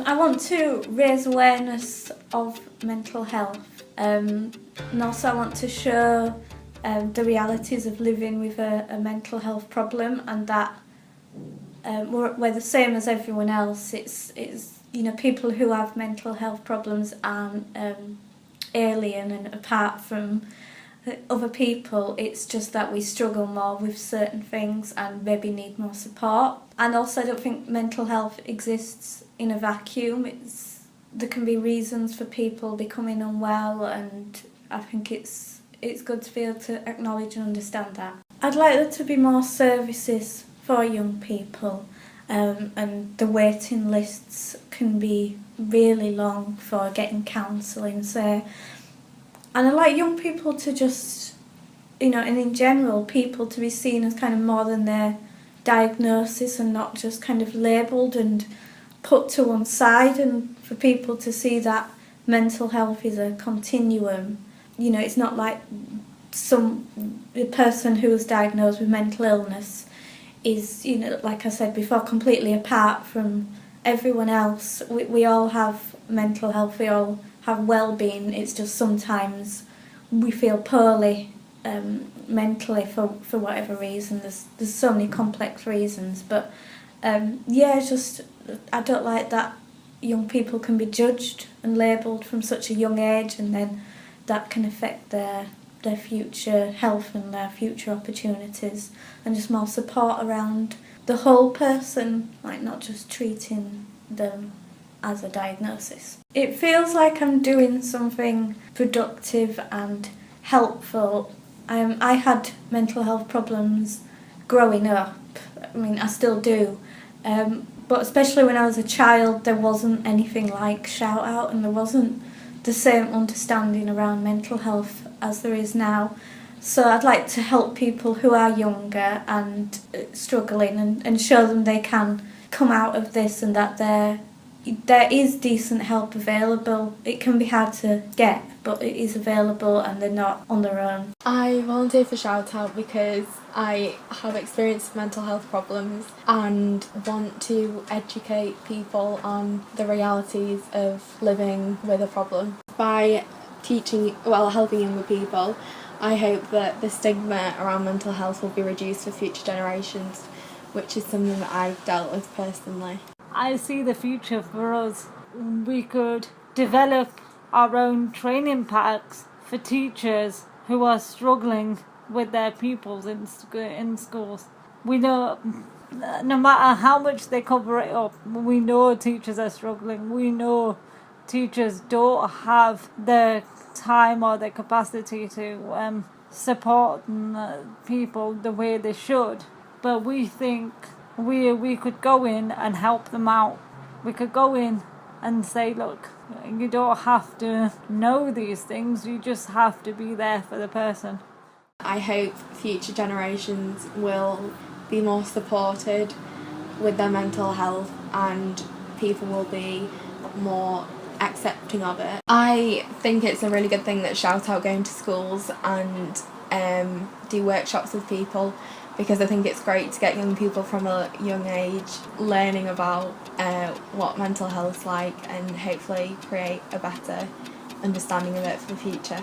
I want to raise awareness of mental health, and also I want to show the realities of living with a mental health problem, and that we're the same as everyone else. It's people who have mental health problems aren't alien and apart from other people. It's just that we struggle more with certain things and maybe need more support. And also, I don't think mental health exists in a vacuum. There can be reasons for people becoming unwell, and I think it's good to be able to acknowledge and understand that. I'd like there to be more services for young people, and the waiting lists can be really long for getting counselling, say. And I'd like young people to just, and in general, people to be seen as kind of more than their diagnosis and not just kind of labelled and put to one side, and for people to see that mental health is a continuum. It's not like the person who was diagnosed with mental illness is, like I said before, completely apart from everyone else. We all have mental health, we all have well-being. It's just sometimes we feel poorly mentally for whatever reason. There's so many complex reasons, but I don't like that young people can be judged and labelled from such a young age, and then that can affect their future health and their future opportunities, and just more support around the whole person, like not just treating them as a diagnosis. It feels like I'm doing something productive and helpful. I had mental health problems growing up. I mean, I still do. But especially when I was a child, there wasn't anything like Shout Out, and there wasn't the same understanding around mental health as there is now. So I'd like to help people who are younger and struggling, and show them they can come out of this, and that there is decent help available. It can be hard to get, but it is available and they're not on their own. I volunteer for Shout Out because I have experienced mental health problems and want to educate people on the realities of living with a problem. By helping younger people, I hope that the stigma around mental health will be reduced for future generations, which is something that I've dealt with personally. I see the future for us. We could develop our own training packs for teachers who are struggling with their pupils in schools. We know no matter how much they cover it up, we know teachers are struggling. We know teachers don't have the time or the capacity to support people the way they should. But we think we could go in and help them out. We could go in and say, look, you don't have to know these things, you just have to be there for the person. I hope future generations will be more supported with their mental health, and people will be more accepting of it. I think it's a really good thing that Shout Out going to schools and do workshops with people, because I think it's great to get young people from a young age learning about what mental health's like, and hopefully create a better understanding of it for the future.